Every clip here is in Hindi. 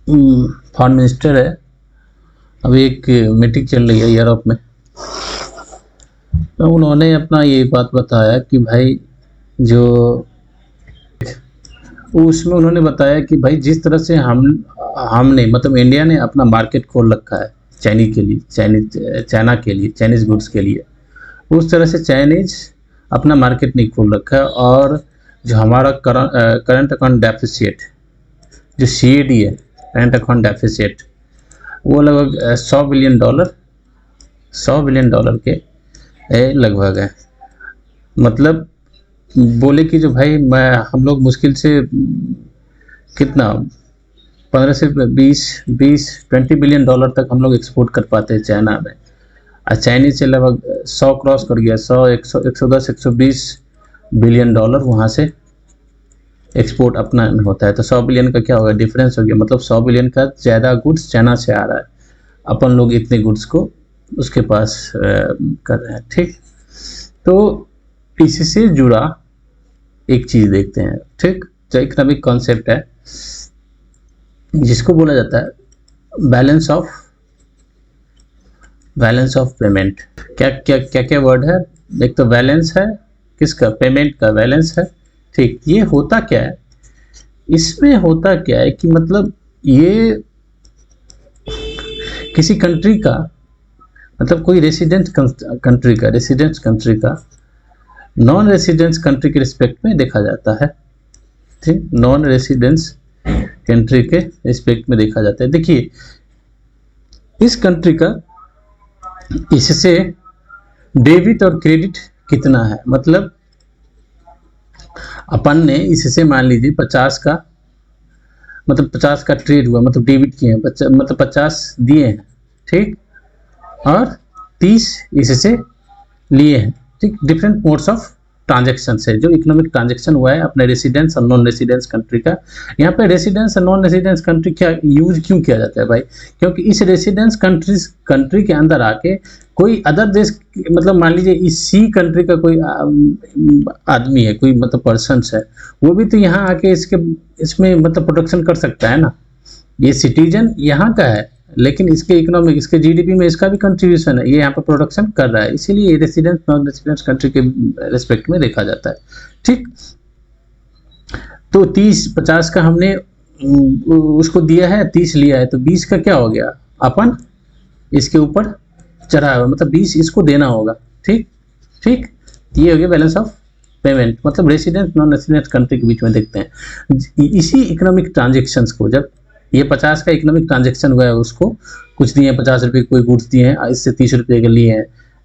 फॉरेन मिनिस्टर है, अभी एक मीटिंग चल रही है यूरोप में, तो उन्होंने अपना ये बात बताया कि भाई जो उसमें उन्होंने बताया कि भाई जिस तरह से हमने मतलब इंडिया ने अपना मार्केट खोल रखा है चाइना के लिए चाइनीज गुड्स के लिए, उस तरह से चाइनीज अपना मार्केट नहीं खोल रखा है। और जो हमारा करंट अकाउंट डेफिसिट जो CAD है, करंट अकाउंट डेफिसिट, वो लगभग $100 बिलियन के लगभग है। मतलब बोले कि जो भाई हम लोग मुश्किल से कितना 15 से 20 बिलियन तक हम लोग एक्सपोर्ट कर पाते हैं चाइना में, और चाइनीज से लगभग 100 क्रॉस कर गया, 100 110 120 बिलियन डॉलर वहाँ से एक्सपोर्ट अपना होता है। तो 100 बिलियन का क्या होगा, डिफरेंस हो गया, मतलब 100 बिलियन का ज़्यादा गुड्स चाइना से आ रहा है, अपन लोग इतने गुड्स को उसके पास कर रहे हैं। ठीक, तो इससे जुड़ा एक चीज़ देखते हैं। ठीक, जो इकोनॉमिक कॉन्सेप्ट है जिसको बोला जाता है बैलेंस ऑफ पेमेंट। क्या वर्ड है, एक तो बैलेंस है किसका, पेमेंट का बैलेंस है। ठीक, ये होता क्या है, इसमें होता क्या है कि मतलब ये किसी कंट्री का मतलब कोई रेसिडेंट कंट्री का नॉन रेसिडेंस कंट्री के रिस्पेक्ट में देखा जाता है। ठीक, नॉन रेसिडेंस कंट्री के रिस्पेक्ट में देखा जाता है। देखिए इस कंट्री का इससे डेबिट और क्रेडिट कितना है, मतलब अपन ने इससे मान लीजिए 50 का मतलब 50 का ट्रेड हुआ, मतलब डेबिट किए हैं, मतलब 50 दिए हैं। ठीक, और 30 इससे लिए हैं। ठीक, डिफरेंट मोड्स ऑफ ट्रांजेक्शन है जो इकोनॉमिक ट्रांजेक्शन हुआ है अपने रेसिडेंस और नॉन रेसिडेंस कंट्री का। यहाँ पे रेसिडेंस और नॉन रेसिडेंस कंट्री क्या यूज क्यों किया जाता है भाई, क्योंकि इस रेसिडेंस कंट्री के अंदर आके कोई अदर देश मतलब मान लीजिए इसी कंट्री का कोई आदमी है, कोई मतलब पर्सन है, वो भी तो यहाँ आके इसमें मतलब प्रोडक्शन कर सकता है ना। ये सिटीजन यहाँ का है लेकिन इसके इकोनॉमिक इसके GDP में इसका भी कंट्रीब्यूशन है, ये यहाँ पर प्रोडक्शन कर रहा है, इसीलिए रेसिडेंस नॉन रेसिडेंस कंट्री के रेस्पेक्ट में देखा जाता है। ठीक, तो 30-50 का हमने उसको दिया है, 30 लिया है, तो 20 का क्या हो गया, अपन इसके ऊपर चढ़ा हुआ, मतलब 20 इसको देना होगा। ठीक, ये हो गया बैलेंस ऑफ पेमेंट, मतलब रेसिडेंस नॉन रेसिडेंस कंट्री के बीच में देखते हैं। इसी इकोनॉमिक ट्रांजेक्शन्स को जब ये 50 का इकोनॉमिक ट्रांजेक्शन हुआ है, उसको कुछ दिए हैं 50 रुपये कोई गुड्स दिए हैं, इससे 30 रुपये के लिए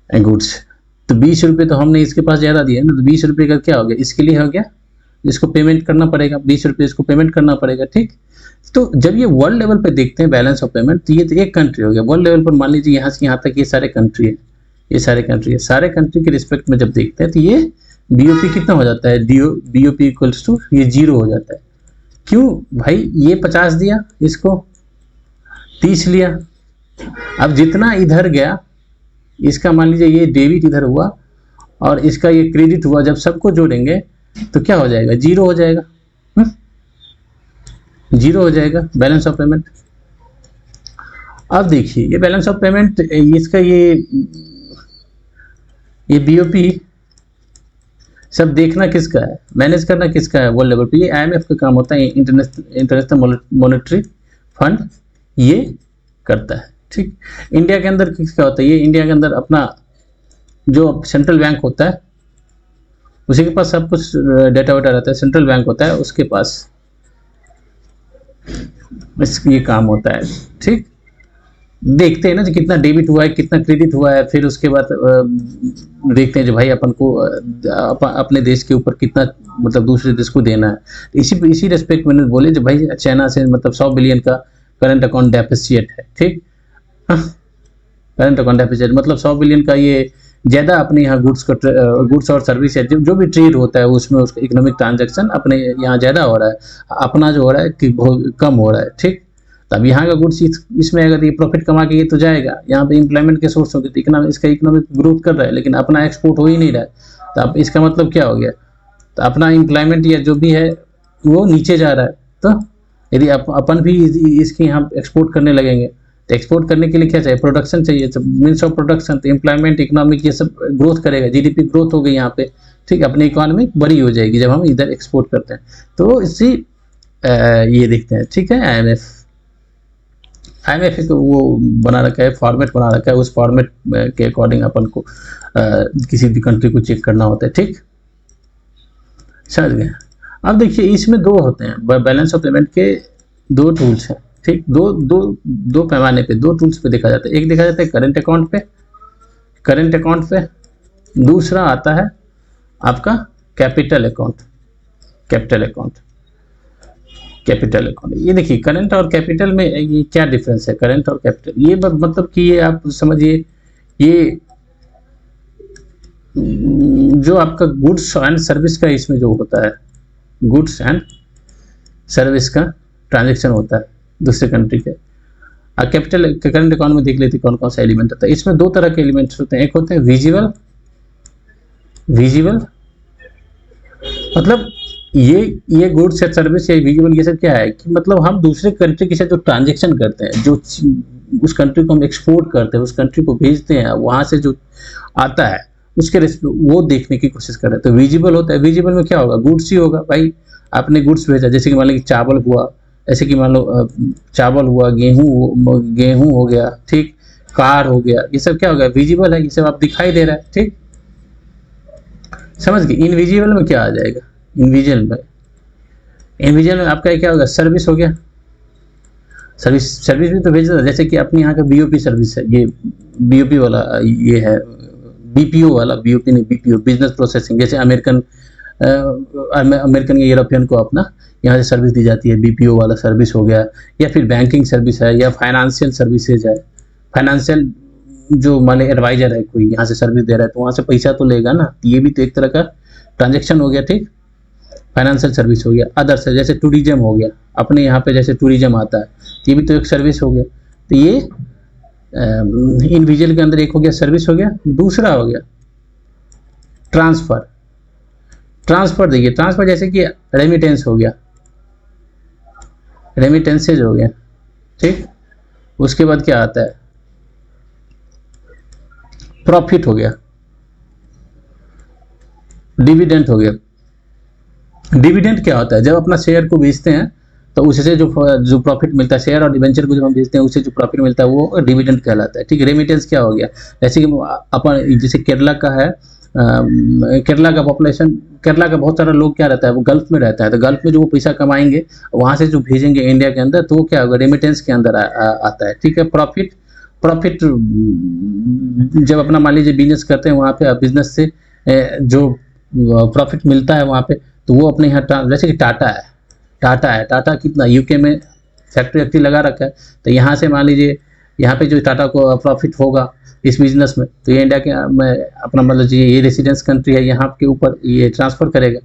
हैं गुड्स, तो 20 रुपये तो हमने इसके पास ज़्यादा दिए ना, तो 20 रुपये का क्या हो गया, इसके लिए हो गया, इसको पेमेंट करना पड़ेगा, 20 रुपये इसको पेमेंट करना पड़ेगा। ठीक, तो जब ये वर्ल्ड लेवल पे देखते हैं बैलेंस ऑफ पेमेंट, तो ये तो एक कंट्री हो गया। वर्ल्ड लेवल पर मान लीजिए यहाँ से यहाँ तक ये सारे कंट्री है, सारे कंट्री के रिस्पेक्ट में जब देखते हैं तो ये BOP कितना हो जाता है, BOP इक्वल्स टू ये 0 हो जाता है। क्यों भाई, ये 50 दिया, इसको 30 लिया, अब जितना इधर गया इसका मान लीजिए ये डेबिट इधर हुआ और इसका ये क्रेडिट हुआ, जब सबको जोड़ेंगे तो क्या हो जाएगा, 0 हो जाएगा। 0 हो जाएगा बैलेंस ऑफ पेमेंट। अब देखिए ये बैलेंस ऑफ पेमेंट, इसका ये BOP सब देखना किसका है, मैनेज करना किसका है वर्ल्ड लेवल पे, ये IMF का काम होता है, इंटरनेशनल मॉनेटरी फंड ये करता है। ठीक, इंडिया के अंदर किसका होता है, ये इंडिया के अंदर अपना जो सेंट्रल बैंक होता है उसी के पास सब कुछ डेटा वेटा रहता है, सेंट्रल बैंक होता है उसके पास ये काम होता है। ठीक, देखते हैं ना जो कितना डेबिट हुआ है कितना क्रेडिट हुआ है, फिर उसके बाद देखते हैं जो भाई अपन को अपने देश के ऊपर कितना मतलब दूसरे देश को देना है। इसी रेस्पेक्ट में बोले जो भाई चाइना से मतलब 100 बिलियन का करंट अकाउंट डेफिसिट है। ठीक, करंट अकाउंट डेफिसिट मतलब 100 बिलियन का ये ज़्यादा अपने यहाँ गुड्स और सर्विस है जो भी ट्रेड होता है उसमें उसका इकोनॉमिक ट्रांजेक्शन अपने यहाँ ज़्यादा हो रहा है, अपना जो हो रहा है कि बहुत कम हो रहा है। ठीक, तब यहाँ का गुड्स इसमें अगर ये प्रॉफिट कमा के ये तो जाएगा, यहाँ पे एम्प्लॉयमेंट के सोर्स होंगे तो इसका इकोनॉमिक ग्रोथ कर रहा है, लेकिन अपना एक्सपोर्ट हो ही नहीं रहा है, तो अब इसका मतलब क्या हो गया, तो अपना एम्प्लॉयमेंट या जो भी है वो नीचे जा रहा है, तो यदि अपन भी इसके यहाँ एक्सपोर्ट करने लगेंगे तो एक्सपोर्ट करने के लिए क्या चाहिए, प्रोडक्शन चाहिए, मीन्स ऑफ प्रोडक्शन, तो एम्प्लॉयमेंट, इकोनॉमिक, ये सब ग्रोथ करेगा, जीडीपी ग्रोथ होगी यहाँ पे, ठीक, अपनी इकोनॉमी बड़ी हो जाएगी जब हम इधर एक्सपोर्ट करते हैं। तो इसी ये देखते हैं, ठीक है। IMF को वो बना रखा है, फॉर्मेट बना रखा है, उस फॉर्मेट के अकॉर्डिंग अपन को किसी भी कंट्री को चेक करना होता है, ठीक, समझ गए। अब देखिए इसमें दो होते हैं, बैलेंस ऑफ पेमेंट के दो टूल्स हैं, ठीक, दो पैमाने पे, दो टूल्स पे देखा जाता है। एक देखा जाता है करंट अकाउंट पे, करंट अकाउंट पे, दूसरा आता है आपका capital account, capital account, capital account. ये देखिए करंट और कैपिटल में ये क्या डिफरेंस है, करंट और कैपिटल, ये मतलब कि ये आप समझिए, ये जो आपका गुड्स एंड सर्विस का इसमें जो होता है, गुड्स एंड सर्विस का ट्रांजैक्शन होता है दूसरे कंट्री के। कैपिटल करंट अकाउंट में देख लेते कौन कौन सा एलिमेंट होता है। इसमें दो तरह के एलिमेंट्स होते हैं, एक होते हैं विजिबल, विजिबल मतलब ये गुड्स या सर्विस या विजिबल, ये सब क्या है कि मतलब हम दूसरे कंट्री के साथ जो ट्रांजैक्शन करते हैं, जो उस कंट्री को हम एक्सपोर्ट करते हैं, उस कंट्री को भेजते हैं, वहां से जो आता है उसके वो देखने की कोशिश कर रहे हैं, तो विजिबल होता है। विजिबल में क्या होगा, गुड्स ही होगा भाई, आपने गुड्स भेजा, जैसे कि मान लो कि चावल हुआ, ऐसे कि मान लो चावल हुआ, गेहूं हो गया, ठीक, कार हो गया, ये सब क्या हो गया, विजिबल है, ये सब आप दिखाई दे रहा है, ठीक, समझ गए। इनविजिबल में क्या आ जाएगा, इनविजिबल में आपका क्या होगा, सर्विस हो गया, सर्विस भी तो भेज देता, जैसे कि अपने यहाँ का बीओपी सर्विस है, ये बीओपी वाला, ये है बीपीओ वाला, बीओपी नहीं बीपीओ, बिजनेस प्रोसेसिंग, जैसे अमेरिकन या यूरोपियन को अपना यहाँ से सर्विस दी जाती है, बीपीओ वाला सर्विस हो गया, या फिर बैंकिंग सर्विस है, या फाइनेंशियल सर्विसेज है, फाइनेंशियल जो मान एडवाइजर है कोई यहाँ से सर्विस दे रहा है तो वहाँ से पैसा तो लेगा ना, ये भी तो एक तरह का ट्रांजेक्शन हो गया, ठीक, फाइनेंशियल सर्विस हो गया। अदर्स है जैसे टूरिज्म हो गया, अपने यहाँ पे जैसे टूरिज्म आता है, ये भी तो एक सर्विस हो गया। तो ये इंडिविजुअल के अंदर एक हो गया सर्विस हो गया, दूसरा हो गया ट्रांसफर। ट्रांसफर देखिए, ट्रांसफर जैसे कि रेमिटेंस हो गया, रेमिटेंसेज हो गया, ठीक, उसके बाद क्या आता है, प्रॉफिट हो गया, डिविडेंड हो गया। डिविडेंड क्या होता है, जब अपना शेयर को बेचते हैं तो उससे जो प्रॉफिट मिलता है, शेयर और डिवेंचर को जब हम बेचते हैं उससे जो प्रॉफिट मिलता है वो डिविडेंड कहलाता है, ठीक। रेमिटेंस क्या हो गया, जैसे कि अपन जैसे केरला का है, केरला का पॉपुलेशन, केरला का बहुत सारा लोग क्या रहता है, वो गल्फ में रहता है, तो गल्फ में जो वो पैसा कमाएंगे वहां से जो भेजेंगे इंडिया के अंदर, तो वो क्या होगा, रेमिटेंस के अंदर आता है, ठीक है। प्रॉफिट, प्रॉफिट जब अपना मान लीजिए बिजनेस करते हैं, वहाँ पे बिजनेस से जो प्रॉफिट मिलता है वहाँ पे, तो वो अपने यहाँ, जैसे कि टाटा है, टाटा कितना यूके में फैक्ट्री लगा रखा है, तो यहाँ से मान लीजिए यहाँ पे जो टाटा को प्रॉफिट होगा इस बिजनेस में, तो ये इंडिया के में अपना मतलब ये रेसिडेंस कंट्री है, यहाँ के ऊपर ये ट्रांसफर करेगा,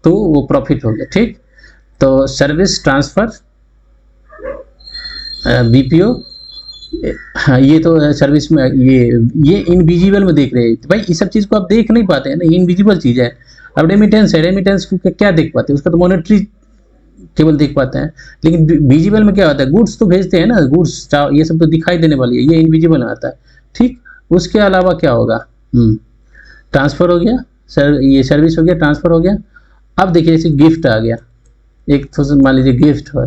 तो वो प्रॉफिट हो गया, ठीक। तो सर्विस, ट्रांसफर, बीपीओ, हाँ ये तो सर्विस में, ये इनविजिबल में देख रहे हैं भाई, इस सब चीज़ को आप देख नहीं पाते हैं ना, इनविजिबल चीज़ है। अब रेमिटेंस है, रेमिटेंस को क्या देख पाते हैं, उसका तो मॉनेटरी केवल देख पाते हैं, लेकिन विजिबल में क्या होता है, गुड्स तो भेजते हैं ना, गुड्स ये सब तो दिखाई देने वाली है, ये इनविजिबल आता है, ठीक। उसके अलावा क्या होगा, ट्रांसफर हो गया, ये सर्विस हो गया, ट्रांसफर हो गया। अब देखिए जैसे गिफ्ट आ गया, एक तो मान लीजिए गिफ्ट है,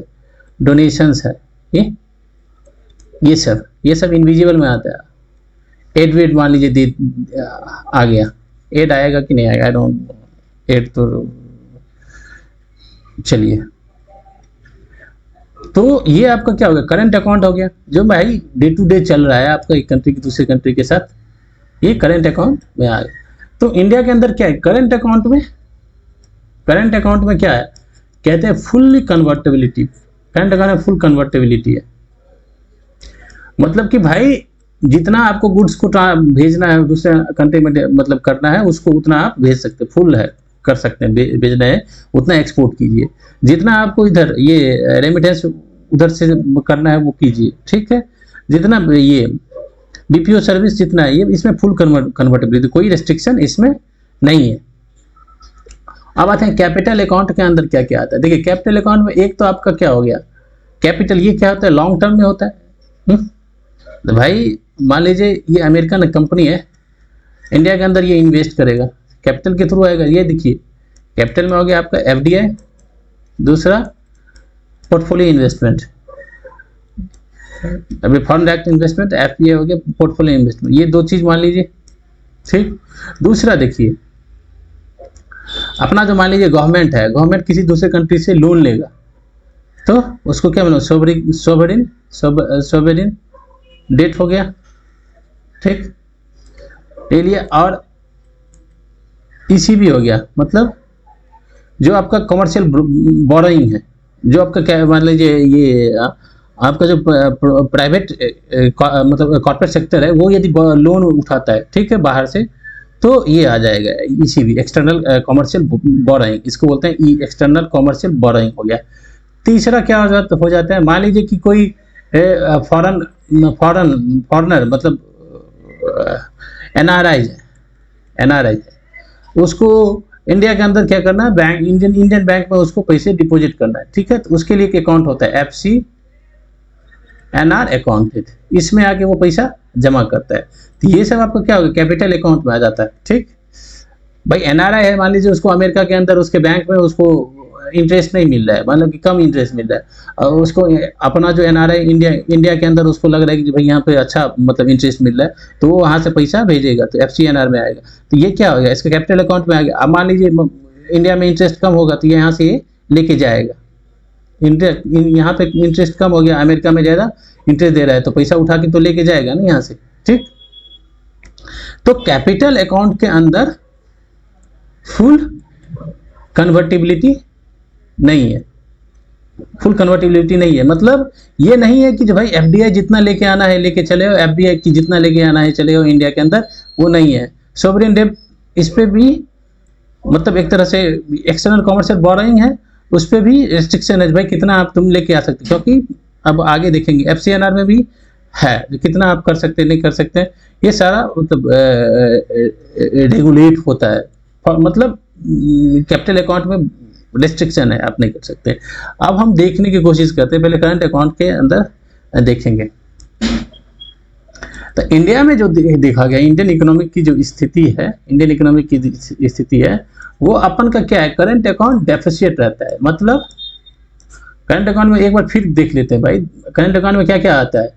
डोनेशंस है, ये सब इनविजिबल में आता है। एड वेड मान लीजिए आ गया, एड आएगा कि नहीं आएगा, आई डोंट, एड तो चलिए, तो ये आपका क्या हो गया, करंट अकाउंट हो गया, जो भाई डे टू डे चल रहा है आपका एक कंट्री की दूसरे कंट्री के साथ, ये करंट अकाउंट में आ गया। तो इंडिया के अंदर क्या है, करंट अकाउंट में क्या है, कहते हैं फुल्ली कन्वर्टेबिलिटी, करंट अकाउंट में फुल कन्वर्टेबिलिटी है, मतलब कि भाई जितना आपको गुड्स को भेजना है दूसरे कंट्री में, मतलब करना है उसको उतना आप भेज सकते, फुल है कर सकते हैं, भेजना है उतना एक्सपोर्ट कीजिए, जितना आपको इधर ये रेमिटेंस उधर से करना है वो कीजिए, ठीक है। जितना ये बीपीओ सर्विस जितना है, ये इसमें फुल कन्वर्टेबिलिटी, कोई रेस्ट्रिक्शन इसमें नहीं है। अब आते हैं कैपिटल अकाउंट के अंदर क्या क्या आता है। देखिए कैपिटल अकाउंट में एक तो आपका क्या हो गया, कैपिटल ये क्या होता है, लॉन्ग टर्म में होता है। तो भाई मान लीजिए ये अमेरिकन कंपनी है, इंडिया के अंदर ये इन्वेस्ट करेगा, कैपिटल के थ्रू आएगा। ये देखिए कैपिटल में हो गया आपका एफडीआई, दूसरा पोर्टफोलियो इन्वेस्टमेंट, अभी फॉरेन डायरेक्ट इन्वेस्टमेंट, एफपीआई हो गया पोर्टफोलियो इन्वेस्टमेंट, ये दो चीज मान लीजिए, ठीक। दूसरा देखिए अपना जो मान लीजिए गवर्नमेंट है, गवर्नमेंट किसी दूसरे कंट्री से लोन लेगा तो उसको क्या बोलो, सोवरेन डेट हो गया, ठीक, ले लिया। और ईसीबी हो गया, मतलब जो आपका कमर्शियल बोरोइंग है, जो आपका क्या मान लीजिए ये आपका जो प्राइवेट मतलब कॉर्पोरेट सेक्टर है वो यदि लोन उठाता है, ठीक है, बाहर से, तो ये आ जाएगा ईसीबी, एक्सटर्नल कमर्शियल बोरोइंग, इसको बोलते हैं एक्सटर्नल कमर्शियल बोरोइंग हो गया। तीसरा क्या हो जाता है, मान लीजिए कि कोई फॉरनर मतलब एनआरआई है, उसको इंडिया के अंदर क्या करना है, बैंक इंडियन बैंक में उसको पैसे डिपॉजिट करना है, ठीक है। तो उसके लिए एक अकाउंट होता है FCNR अकाउंट, इसमें आके वो पैसा जमा करता है। तो ये सब आपको क्या होगा, कैपिटल अकाउंट में आ जाता है, ठीक। भाई एनआरआई है, मान लीजिए उसको अमेरिका के अंदर उसके बैंक में उसको इंटरेस्ट नहीं मिल रहा है, मतलब कि कम इंटरेस्ट मिल रहा है, और उसको अपना जो एनआरआई इंडिया के अंदर उसको लग रहा है कि भाई यहाँ पे अच्छा मतलब इंटरेस्ट मिल रहा है, तो वो वहाँ से पैसा भेजेगा तो FCNR में आएगा। तो ये क्या हो गया, इसका कैपिटल अकाउंट में आ गया। अब मान लीजिए इंडिया में इंटरेस्ट कम होगा तो यहाँ से ये लेके जाएगा, यहाँ पे इंटरेस्ट कम हो गया, अमेरिका में ज़्यादा इंटरेस्ट दे रहा है तो पैसा उठा के तो लेके जाएगा ना यहाँ से, ठीक। तो कैपिटल अकाउंट के अंदर फुल कन्वर्टिबिलिटी नहीं है, फुल कन्वर्टिबिलिटी नहीं है। मतलब ये नहीं है कि जो भाई एफडीआई जितना लेके आना है लेके चले हो, एफडीआई की जितना लेके आना है चले हो इंडिया के अंदर, वो नहीं है। सोवरेन डेट इस पे भी मतलब एक तरह से एक्सटर्नल कमर्शियल बोरोइंग है, उस पर भी रिस्ट्रिक्शन है भाई कितना आप तुम लेके आ सकते, क्योंकि अब आगे देखेंगे FCNR में भी है कितना आप कर सकते नहीं कर सकते, ये सारा मतलब रेगुलेट होता है। मतलब कैपिटल अकाउंट में रिस्ट्रिक्शन है, आप नहीं कर सकते। अब हम देखने की कोशिश करते हैं, पहले करंट अकाउंट के अंदर देखेंगे। तो इंडिया में जो देखा गया, इंडियन इकोनॉमिक की जो स्थिति है, इंडियन इकोनॉमिक की स्थिति है वो अपन का क्या है, करंट अकाउंट डेफिसिट रहता है। मतलब करंट अकाउंट में एक बार फिर देख लेते हैं भाई, करंट अकाउंट में क्या क्या आता है,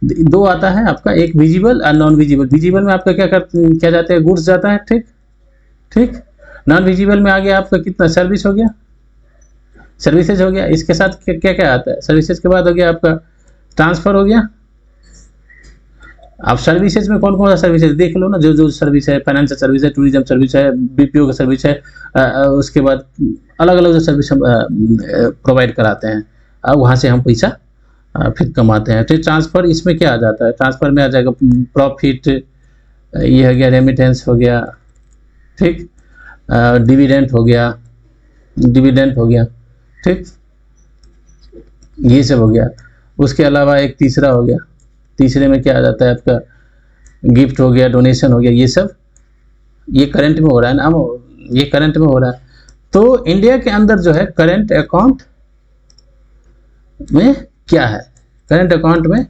दो आता है आपका, एक विजिबल और नॉन विजिबल। विजिबल में आपका क्या जाता है, गुड्स जाता है, ठीक ठीक। नॉन विजिबल में आ गया आपका कितना, सर्विस हो गया, सर्विसेज हो गया। इसके साथ क्या क्या आता है, सर्विसेज के बाद हो गया आपका ट्रांसफर हो गया। आप सर्विसेज में कौन कौन सा सर्विसेज देख लो ना, जो जो सर्विस है, फाइनेंशियल सर्विस है, टूरिज्म सर्विस है, बीपीओ का सर्विस है, उसके बाद अलग अलग जो सर्विस हम प्रोवाइड कराते हैं, वहाँ से हम पैसा फिर कमाते हैं। फिर ट्रांसफर, इसमें क्या आ जाता है, ट्रांसफर में आ जाएगा प्रॉफिट, ये हो गया रेमिटेंस हो गया, ठीक, डिविडेंड हो गया, ठीक, ये सब हो गया। उसके अलावा एक तीसरा हो गया, तीसरे में क्या आ जाता है आपका, गिफ्ट हो गया, डोनेशन हो गया, ये सब ये करंट में हो रहा है ना, ये करंट में हो रहा है। तो इंडिया के अंदर जो है करंट अकाउंट में क्या है, करंट अकाउंट में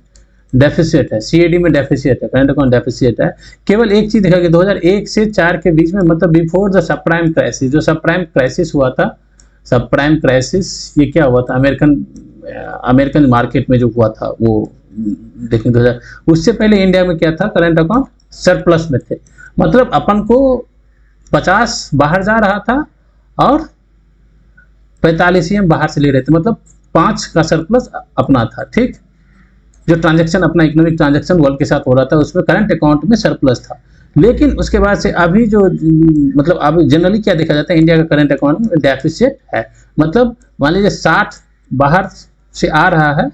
डेफिसिट है, CAD में डेफिसिट है, करंट अकाउंट डेफिसिट है। केवल एक चीज देखा कि 2001 से 4 के बीच में, मतलब बिफोर द सबप्राइम क्राइसिस, जो सबप्राइम क्राइसिस हुआ था, सबप्राइम क्राइसिस ये क्या हुआ था, अमेरिकन मार्केट में जो हुआ था वो देखें 2000, उससे पहले इंडिया में क्या था, करंट अकाउंट सरप्लस में थे। मतलब अपन को 50 बाहर जा रहा था और 45 हम बाहर से ले रहे थे, मतलब 5 का सरप्लस अपना था, ठीक। जो ट्रांजैक्शन अपना इकोनॉमिक ट्रांजैक्शन वर्ल्ड के साथ हो रहा था उसमें करंट अकाउंट में सरप्लस था। लेकिन उसके बाद से अभी जो मतलब अब जनरली क्या देखा जाता है, इंडिया का करंट अकाउंट में डेफिसिट है। मतलब मान लीजिए 60 बाहर से आ रहा है,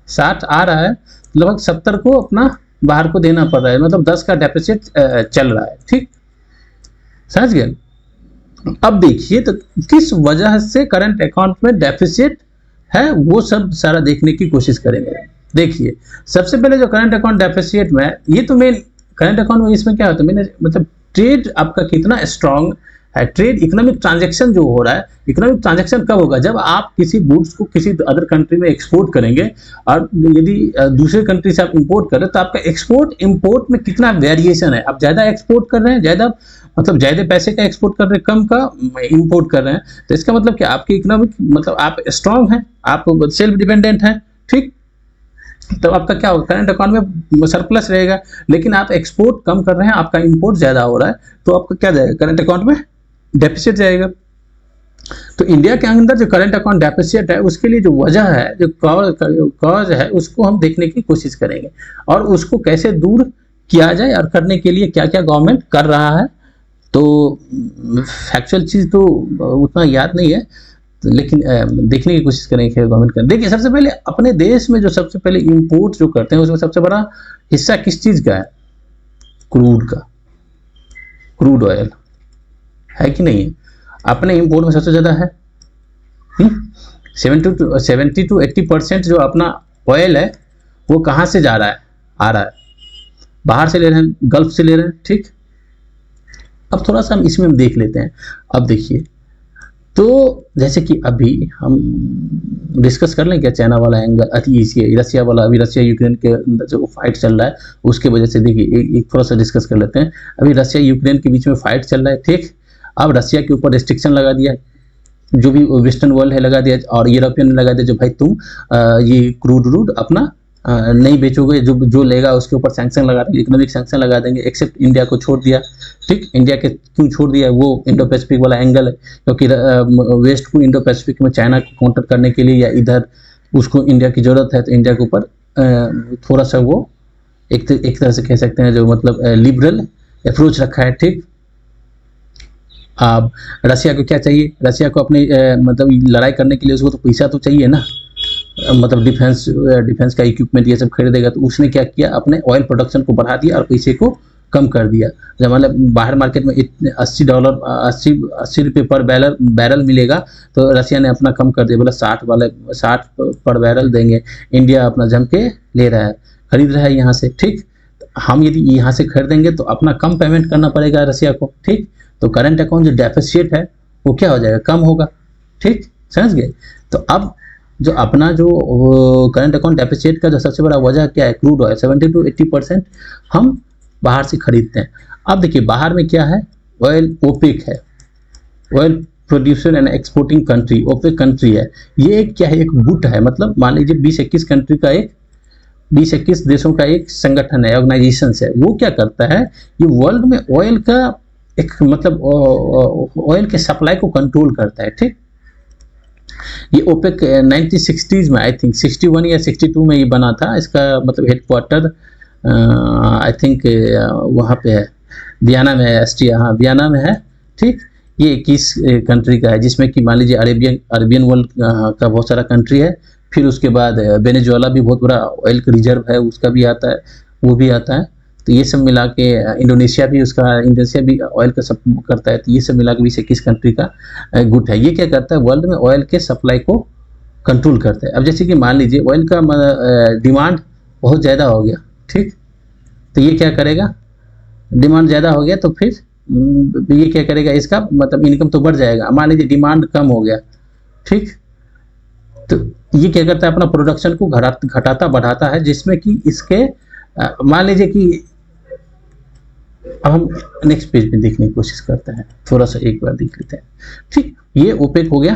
60 आ रहा है, लगभग 70 को अपना बाहर को देना पड़ रहा है, मतलब 10 का डेफिसिट चल रहा है, ठीक, समझ गए। अब देखिए तो किस वजह से करंट अकाउंट में डेफिसिट है, वो सब सारा देखने की कोशिश करेंगे। देखिए सबसे पहले जो करंट अकाउंट डेफिसिट में, ये तो मेन करंट अकाउंट में इसमें क्या होता है, मैंने मतलब ट्रेड आपका कितना स्ट्रांग है। ट्रेड इकोनॉमिक ट्रांजैक्शन जो हो रहा है, इकोनॉमिक ट्रांजैक्शन कब होगा? जब आप किसी गुड्स को किसी अदर कंट्री में एक्सपोर्ट करेंगे, और यदि दूसरे कंट्री से आप इंपोर्ट कर रहे हैं तो आपका एक्सपोर्ट इंपोर्ट में कितना वेरिएशन है। आप ज़्यादा एक्सपोर्ट कर रहे हैं, ज़्यादा मतलब ज़्यादा पैसे का एक्सपोर्ट कर रहे हैं, कम का इंपोर्ट कर रहे हैं, तो इसका मतलब क्या, आपकी इकोनॉमिक मतलब आप स्ट्रांग हैं, आप सेल्फ डिपेंडेंट हैं, ठीक। तो आपका क्या होगा, करंट अकाउंट में सरप्लस रहेगा। लेकिन आप एक्सपोर्ट कम कर रहे हैं, आपका इंपोर्ट ज़्यादा हो रहा है, तो आपका क्या जाएगा, करंट अकाउंट में डेफिसिट जाएगा। तो इंडिया के अंदर जो करंट अकाउंट डेफिसिट है, उसके लिए जो वजह है, जो कॉज है, उसको हम देखने की कोशिश करेंगे, और उसको कैसे दूर किया जाए, और करने के लिए क्या क्या गवर्नमेंट कर रहा है। तो फैक्चुअल चीज़ तो उतना याद नहीं है, लेकिन देखने की कोशिश करेंगे गवर्नमेंट का। देखिए, सबसे पहले अपने देश में जो सबसे पहले इंपोर्ट जो करते हैं, उसमें सबसे बड़ा हिस्सा किस चीज़ का है? क्रूड का, क्रूड ऑयल है कि नहीं है? अपने इंपोर्ट में सबसे ज़्यादा है। 70 to 80% जो अपना ऑयल है, वो कहाँ से जा रहा है, आ रहा है बाहर से ले रहे हैं, गल्फ से ले रहे हैं, ठीक। अब थोड़ा सा हम इसमें हम देख लेते हैं। अब देखिए, तो जैसे कि अभी हम डिस्कस कर लें क्या चाइना वाला एंगल, रसिया वाला, अभी रसिया यूक्रेन के अंदर जो फाइट चल रहा है उसके वजह से। देखिए, एक थोड़ा सा डिस्कस कर लेते हैं। अभी रसिया यूक्रेन के बीच में फाइट चल रहा है, ठीक। अब रसिया के ऊपर रिस्ट्रिक्शन लगा दिया, जो भी वेस्टर्न वर्ल्ड है लगा दिया, और यूरोपियन ने लगा दिया, जो भाई तुम ये क्रूड अपना नहीं बेचोगे, जो लेगा उसके ऊपर सैंक्शन लगा देंगे, इकोनॉमिक सैंक्शन लगा देंगे, एक्सेप्ट इंडिया को छोड़ दिया, ठीक। इंडिया के क्यों छोड़ दिया? वो इंडो पैसिफिक वाला एंगल है, क्योंकि वेस्ट को इंडो पैसिफिक में चाइना को काउंटर करने के लिए, या इधर उसको इंडिया की ज़रूरत है, तो इंडिया के ऊपर थोड़ा सा वो एक तरह से कह सकते हैं जो मतलब लिबरल अप्रोच रखा है, ठीक। अब रसिया को क्या चाहिए? रसिया को अपनी मतलब लड़ाई करने के लिए उसको तो पैसा तो चाहिए ना, मतलब डिफेंस का इक्विपमेंट ये सब खरीदेगा। तो उसने क्या किया, अपने ऑयल प्रोडक्शन को बढ़ा दिया और पैसे को कम कर दिया। जब मतलब बाहर मार्केट में $80 रुपये पर बैरल मिलेगा, तो रसिया ने अपना कम कर दिया, बोला 60 पर बैरल देंगे। इंडिया अपना जम के ले रहा है, खरीद रहा है यहाँ से, ठीक। हम यदि यहाँ से खरीदेंगे तो अपना कम पेमेंट करना पड़ेगा रसिया को, ठीक। तो करंट अकाउंट जो डेफिसिट है वो क्या हो जाएगा, कम होगा, ठीक, समझ गए। तो अब जो अपना जो करंट अकाउंट डेफिसिट का जो सबसे बड़ा वजह क्या है, क्रूड ऑयल। 70 to 80% हम बाहर से खरीदते हैं। अब देखिए, बाहर में क्या है, ऑयल ओपेक है, oil producer and exporting country, OPEC country है। ये एक क्या है, एक गुट है, मतलब मान लीजिए 20-21 कंट्री का एक 20-21 देशों का एक संगठन है, ऑर्गेनाइजेशन है। वो क्या करता है, ये वर्ल्ड में ऑयल का एक मतलब ऑयल के सप्लाई को कंट्रोल करता है, ठीक। ये ओपेक 1960s में, आई थिंक 61 या 62 में ये बना था। इसका मतलब हेडक्वार्टर आई थिंक वहाँ पे है, वियना में है, ऑस्ट्रिया, हाँ वियना में है, ठीक। ये 21 कंट्री का है, जिसमें कि मान लीजिए अरेबियन वर्ल्ड का बहुत सारा कंट्री है। फिर उसके बाद वेनेजुएला भी बहुत बड़ा ऑयल का रिजर्व है, उसका भी आता है, वो भी आता है। तो ये सब मिला के इंडोनेशिया भी ऑयल का सब करता है। तो ये सब मिला के 20-21 कंट्री का गुट है। ये क्या करता है, वर्ल्ड में ऑयल के सप्लाई को कंट्रोल करता है। अब जैसे कि मान लीजिए ऑयल का डिमांड बहुत ज़्यादा हो गया, ठीक। तो ये क्या करेगा, डिमांड ज़्यादा हो गया तो फिर ये क्या करेगा, इसका मतलब इनकम तो बढ़ जाएगा। मान लीजिए डिमांड कम हो गया, ठीक। तो ये क्या करता है, अपना प्रोडक्शन को घटाता बढ़ाता है, जिसमें कि इसके मान लीजिए कि अब हम नेक्स्ट पेज पे देखने की कोशिश करते हैं, थोड़ा सा एक बार देख लेते हैं, ठीक। ये ओपेक हो गया,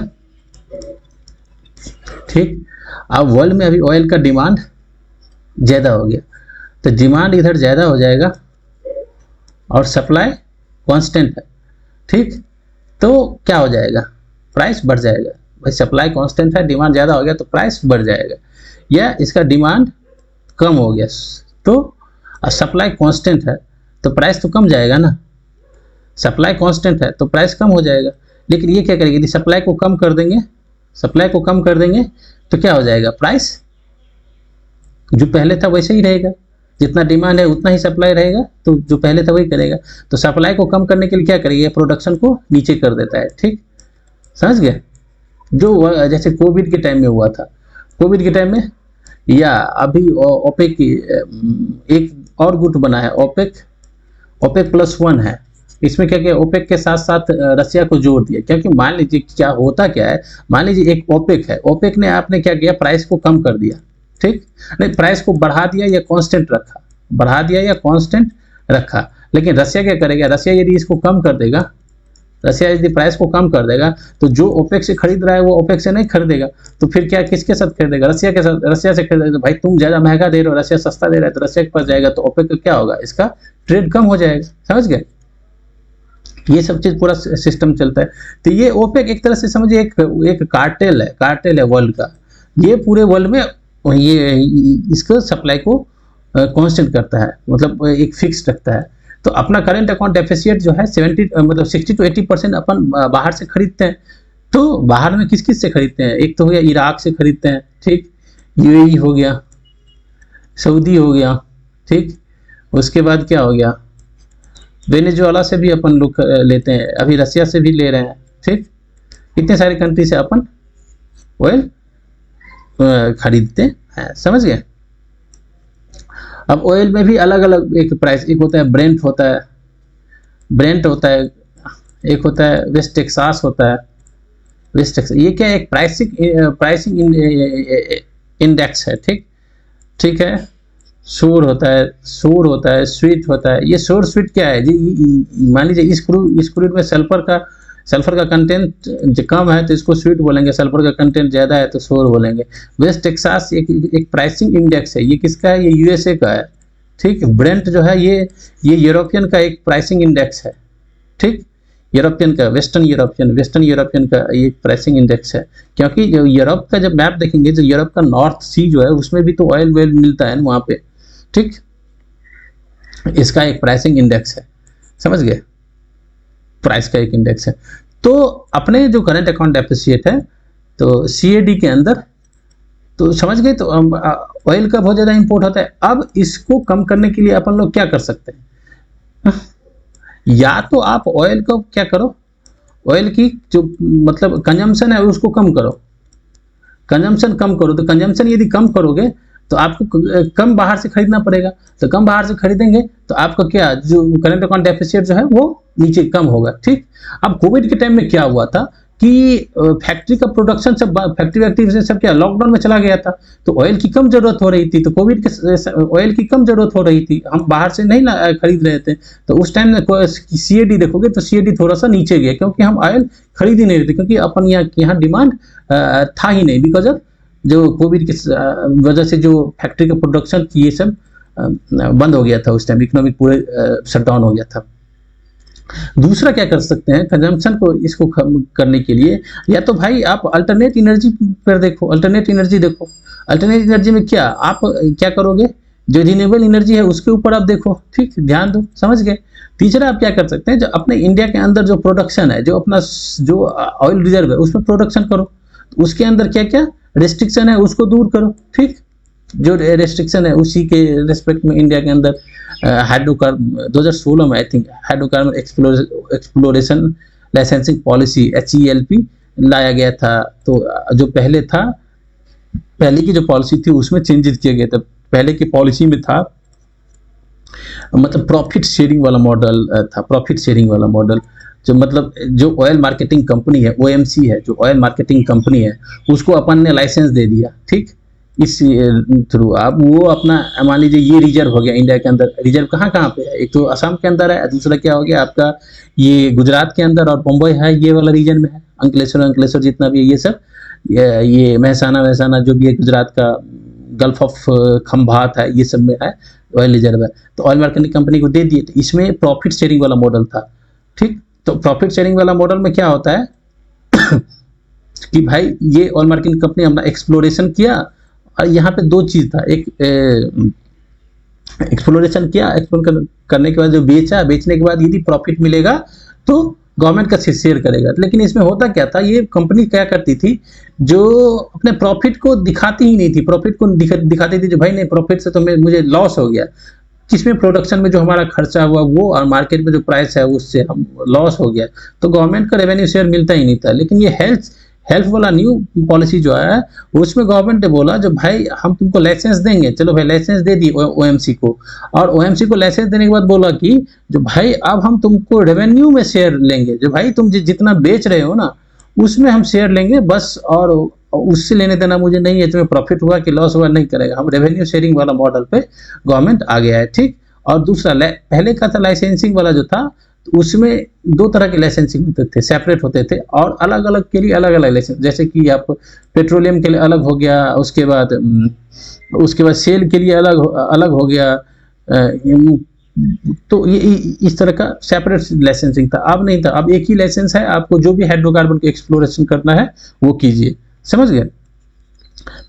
ठीक। अब वर्ल्ड में अभी ऑयल का डिमांड ज़्यादा हो गया, तो डिमांड इधर ज़्यादा हो जाएगा और सप्लाई कांस्टेंट है, ठीक। तो क्या हो जाएगा, प्राइस बढ़ जाएगा। भाई सप्लाई कांस्टेंट है, डिमांड ज़्यादा हो गया तो प्राइस बढ़ जाएगा। या इसका डिमांड कम हो गया तो सप्लाई कांस्टेंट है तो प्राइस तो कम जाएगा ना। सप्लाई कांस्टेंट है तो प्राइस कम हो जाएगा। लेकिन ये क्या करेगी, यदि सप्लाई को कम कर देंगे तो क्या हो जाएगा, प्राइस जो पहले था वैसे ही रहेगा। जितना डिमांड है उतना ही सप्लाई रहेगा, तो जो पहले था वही करेगा। तो सप्लाई को कम करने के लिए क्या करेगी, प्रोडक्शन को नीचे कर देता है, ठीक, समझ गए। जो जैसे कोविड के टाइम में हुआ था, कोविड के टाइम में, या अभी ओपेक एक और गुट बना है, ओपेक +1 है, इसमें क्या किया, ओपेक के साथ साथ रसिया को जोड़ दिया, क्योंकि मान लीजिए क्या होता क्या है, मान लीजिए एक ओपेक है, ओपेक ने आपने क्या किया, प्राइस को कम कर दिया, ठीक, नहीं प्राइस को बढ़ा दिया या कांस्टेंट रखा, बढ़ा दिया या कांस्टेंट रखा, लेकिन रसिया क्या करेगा, रसिया यदि इसको कम कर देगा, रसिया यदि प्राइस को कम कर देगा तो जो ओपेक से खरीद रहा है वो ओपेक से नहीं खरीदेगा, तो फिर क्या किसके साथ खरीदेगा, रसिया के साथ, रसिया से खरीदेगा। तो भाई तुम ज्यादा महंगा दे रहे हो, रसिया सस्ता दे रहा है, तो रसिया के पास जाएगा, तो ओपेक का क्या होगा, इसका ट्रेड कम हो जाएगा, समझ गए। ये सब चीज पूरा सिस्टम चलता है। तो ये ओपेक एक तरह से समझिए एक कार्टेल है, कार्टेल है वर्ल्ड का, ये पूरे वर्ल्ड में ये इसको सप्लाई को कांस्टेंट करता है, मतलब एक फिक्स रखता है। तो अपना करंट अकाउंट डेफिसिट जो है 60 to 80% अपन बाहर से खरीदते हैं। तो बाहर में किस किस से खरीदते हैं, एक तो हो गया इराक से खरीदते हैं, ठीक, यूएई हो गया, सऊदी हो गया, ठीक, उसके बाद क्या हो गया, वेनेजुएला से भी अपन लोग लेते हैं, अभी रसिया से भी ले रहे हैं, ठीक, इतने सारे कंट्री से अपन ऑयल खरीदते हैं, समझ गए। अब ऑयल में भी अलग अलग एक प्राइस, एक होता है ब्रेंट होता है, ब्रेंट होता है, एक होता है वेस्ट टेक्सास होता है, वेस्ट टेक्सास, ये क्या एक प्राइसिंग इंडेक्स है, ठीक, ठीक है। शोर होता है, शोर होता है, स्वीट होता है। ये शोर स्वीट क्या है जी, मान लीजिए इस क्रूड में सल्फर का कंटेंट जो कम है तो इसको स्वीट बोलेंगे, सल्फर का कंटेंट ज़्यादा है तो शोर बोलेंगे। वेस्ट टेक्सास एक प्राइसिंग इंडेक्स है, ये किसका है, ये यूएसए का है, ठीक। ब्रेंट जो है ये यूरोपियन का एक प्राइसिंग इंडेक्स है, ठीक, यूरोपियन का, वेस्टर्न यूरोपियन का ये प्राइसिंग इंडेक्स है, क्योंकि जो यूरोप का जब मैप देखेंगे, जो यूरोप का नॉर्थ सी जो है उसमें भी तो ऑयल वेल मिलता है वहाँ पे, ठीक, इसका एक प्राइसिंग इंडेक्स है, समझ गए, प्राइस का एक इंडेक्स है। तो अपने जो करंट अकाउंट डेफिसिट है तो सीएडी के अंदर, तो समझ गए, तो ऑयल का बहुत ज़्यादा इंपोर्ट होता है। अब इसको कम करने के लिए अपन लोग क्या कर सकते हैं, या तो आप ऑयल को क्या करो, ऑयल की जो मतलब कंजम्पशन है उसको कम करो, कंजम्पशन कम करो, तो कंजम्पशन यदि कम करोगे तो आपको कम बाहर से खरीदना पड़ेगा, तो कम बाहर से खरीदेंगे तो आपका क्या जो करंट अकाउंट डेफिसिट जो है वो नीचे कम होगा, ठीक। अब कोविड के टाइम में क्या हुआ था कि फैक्ट्री का प्रोडक्शन सब, फैक्ट्री से सब क्या लॉकडाउन में चला गया था, तो ऑयल की कम जरूरत हो रही थी, तो कोविड के ऑयल की कम जरूरत हो रही थी, हम बाहर से नहीं खरीद रहे थे, तो उस टाइम में सीएडी देखोगे तो सीएडी थोड़ा सा नीचे गया, क्योंकि हम ऑयल खरीद ही नहीं रहे थे, क्योंकि अपन यहाँ डिमांड था ही नहीं, बिकॉज ऑफ जो कोविड की वजह से जो फैक्ट्री का प्रोडक्शन ये सब बंद हो गया था, उस टाइम इकोनॉमिक पूरे शटडाउन हो गया था। दूसरा क्या कर सकते हैं कंजम्पशन को इसको कम करने के लिए, या तो भाई आप अल्टरनेट एनर्जी पर देखो, अल्टरनेट एनर्जी में क्या आप क्या करोगे, जो रिन्यूएबल एनर्जी है उसके ऊपर आप देखो, ठीक, ध्यान दो, समझ गए। तीसरा आप क्या कर सकते हैं, जो अपने इंडिया के अंदर जो प्रोडक्शन है, जो अपना जो ऑयल रिजर्व है उसमें प्रोडक्शन करो, उसके अंदर क्या क्या रेस्ट्रिक्शन है उसको दूर करो, ठीक, जो रेस्ट्रिक्शन है उसी के रेस्पेक्ट में इंडिया के अंदर हाइड्रोकार्बन 2016 में I think hydrocarbon exploration licensing policy HELP लाया गया था। तो जो पहले की जो पॉलिसी थी उसमें चेंजेस किए गए थे। पहले की पॉलिसी में था मतलब प्रॉफिट शेयरिंग वाला मॉडल था, प्रॉफिट शेयरिंग वाला मॉडल, जो मतलब जो ऑयल मार्केटिंग कंपनी है, OMC है, जो ऑयल मार्केटिंग कंपनी है, उसको अपन ने लाइसेंस दे दिया, ठीक, इस थ्रू। अब वो अपना मान लीजिए ये रिजर्व हो गया इंडिया के अंदर, रिजर्व कहाँ कहाँ पे है, एक तो असम के अंदर है, दूसरा क्या हो गया आपका ये गुजरात के अंदर, और बम्बई है, ये वाला रीजन में है, अंकलेश्वर जितना भी है ये सब, ये महसाना जो भी है गुजरात का, गल्फ ऑफ खंभात है, ये सब में है ऑयल रिजर्व है। तो ऑयल मार्केटिंग कंपनी को दे दिए, तो इसमें प्रॉफिट शेयरिंग वाला मॉडल था, ठीक। तो प्रॉफिट शेयरिंग वाला मॉडल में क्या होता है कि भाई ये ऑयल मार्केटिंग कंपनी अपना एक्सप्लोरेशन किया, और यहाँ पे दो चीज था, एक एक्सप्लोरेशन किया, एक्सप्लोर करने के बाद जो बेचने के बाद यदि प्रॉफिट मिलेगा तो गवर्नमेंट का शेयर करेगा। लेकिन इसमें होता क्या था, ये कंपनी क्या करती थी, जो अपने प्रॉफिट को दिखाती ही नहीं थी, प्रॉफिट को दिखाती थी जो भाई नहीं प्रॉफिट से तो मुझे लॉस हो गया, किसमें प्रोडक्शन में जो हमारा खर्चा हुआ वो, और मार्केट में जो प्राइस है उससे हम लॉस हो गया, तो गवर्नमेंट का रेवेन्यू शेयर मिलता ही नहीं था। लेकिन ये हेल्थ वाला न्यू पॉलिसी जो आया है उसमें गवर्नमेंट ने बोला जो भाई हम तुमको लाइसेंस देंगे, चलो भाई लाइसेंस दे दी ओएमसी को, और ओएमसी को लाइसेंस देने के बाद बोला कि जो भाई अब हम तुमको रेवेन्यू में शेयर लेंगे, जो भाई तुम जितना बेच रहे हो ना उसमें हम शेयर लेंगे बस, और उससे लेने देना मुझे नहीं है, तुम्हें प्रॉफिट हुआ कि लॉस हुआ नहीं करेगा, हम रेवेन्यू शेयरिंग वाला मॉडल पे गवर्नमेंट आ गया है। ठीक, और दूसरा पहले का था लाइसेंसिंग वाला जो था, तो उसमें दो तरह के लाइसेंसिंग होते थे, सेपरेट होते थे, और अलग अलग के लिए अलग अलग लाइसेंस, जैसे कि आप पेट्रोलियम के लिए अलग हो गया, उसके बाद सेल के लिए अलग अलग हो गया, तो ये इस तरह का सेपरेट लाइसेंसिंग था। अब नहीं था, अब एक ही लाइसेंस है, आपको जो भी हाइड्रोकार्बन का एक्सप्लोरेशन करना है वो कीजिए, समझ गए।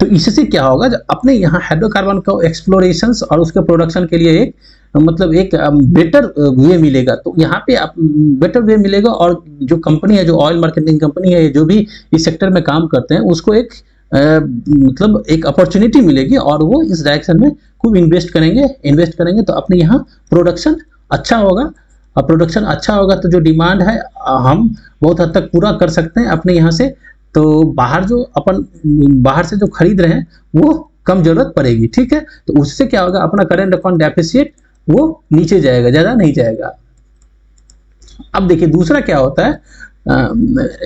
तो इससे क्या होगा, जब अपने यहाँ हाइड्रोकार्बन का एक्सप्लोरेशन और उसके प्रोडक्शन के लिए एक मतलब एक बेटर वे मिलेगा, तो यहाँ पे आप बेटर वे मिलेगा, और जो कंपनी है, जो ऑयल मार्केटिंग कंपनी है, जो भी इस सेक्टर में काम करते हैं उसको एक मतलब एक अपॉर्चुनिटी मिलेगी, और वो इस डायरेक्शन में खूब इन्वेस्ट करेंगे तो अपने यहाँ प्रोडक्शन अच्छा होगा, और प्रोडक्शन अच्छा होगा तो जो डिमांड है हम बहुत हद तक पूरा कर सकते हैं अपने यहाँ से, तो बाहर से जो खरीद रहे हैं वो कम जरूरत पड़ेगी। ठीक है, तो उससे क्या होगा, अपना करंट अकाउंट डेफिसिट वो नीचे जाएगा, ज्यादा नहीं जाएगा। अब देखिए दूसरा क्या होता है,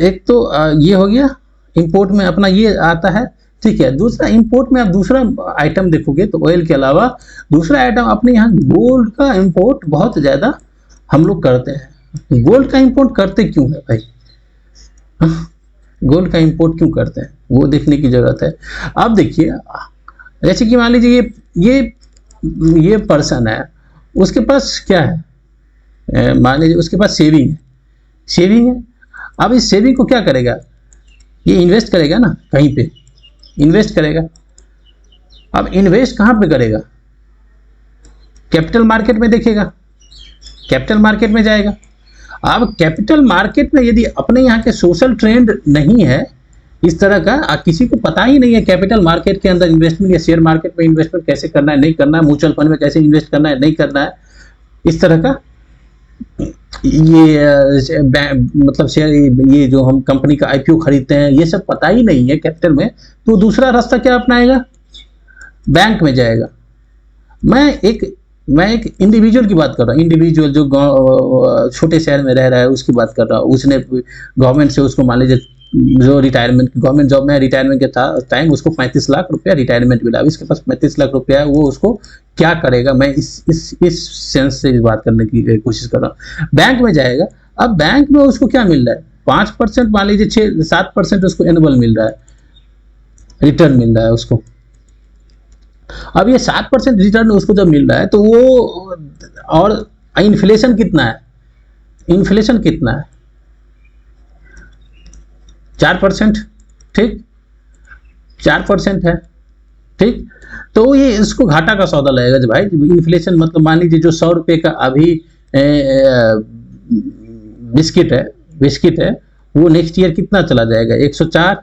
एक तो ये हो गया इंपोर्ट में अपना ये आता है। ठीक है, दूसरा इंपोर्ट में आप दूसरा आइटम देखोगे तो ऑयल के अलावा दूसरा आइटम अपने यहाँ गोल्ड का इंपोर्ट बहुत ज्यादा हम लोग करते हैं। गोल्ड का इंपोर्ट करते क्यों है भाई, गोल्ड का इंपोर्ट क्यों करते हैं वो देखने की जरूरत है। अब देखिए, जैसे कि मान लीजिए ये पर्सन है, उसके पास क्या है, मान लीजिए उसके पास सेविंग है। अब इस सेविंग को क्या करेगा, ये इन्वेस्ट करेगा ना, कहीं पे इन्वेस्ट करेगा। अब इन्वेस्ट कहाँ पे करेगा, कैपिटल मार्केट में देखेगा, कैपिटल मार्केट में जाएगा। अब कैपिटल मार्केट में यदि अपने यहाँ के सोशल ट्रेंड नहीं है इस तरह का, किसी को पता ही नहीं है कैपिटल मार्केट के अंदर इन्वेस्टमेंट या शेयर मार्केट में इन्वेस्टमेंट कैसे करना है, नहीं करना है, म्यूचुअल फंड में कैसे इन्वेस्ट करना है, नहीं करना है, इस तरह का ये मतलब शेयर, ये जो हम कंपनी का आईपीओ खरीदते हैं, ये सब पता ही नहीं है कैपिटल में, तो दूसरा रास्ता क्या अपनाएगा, बैंक में जाएगा। मैं एक इंडिविजुअल की बात कर रहा हूँ, इंडिविजुअल जो छोटे शहर में रह रहा है उसकी बात कर रहा हूँ। उसने गवर्नमेंट से उसको मान लीजिए जो रिटायरमेंट, गवर्नमेंट जॉब में रिटायरमेंट के टाइम उसको 35 लाख रुपया रिटायरमेंट मिला। अब इसके पास 35 लाख रुपया है, वो उसको क्या करेगा, मैं इस सेंस से बात करने की कोशिश कर रहा हूँ। बैंक में जाएगा, अब बैंक में उसको क्या मिल रहा है, 5% मान लीजिए 6-7% उसको एनुअल मिल रहा है, रिटर्न मिल रहा है उसको। अब ये 7% रिटर्न उसको जब मिल रहा है तो वो, और इन्फ्लेशन कितना है, 4%, ठीक, 4% है। ठीक, तो ये इसको घाटा का सौदा लगेगा जो भाई इन्फ्लेशन, मतलब मान लीजिए जो 100 रुपये का अभी बिस्किट है वो नेक्स्ट ईयर कितना चला जाएगा, 104।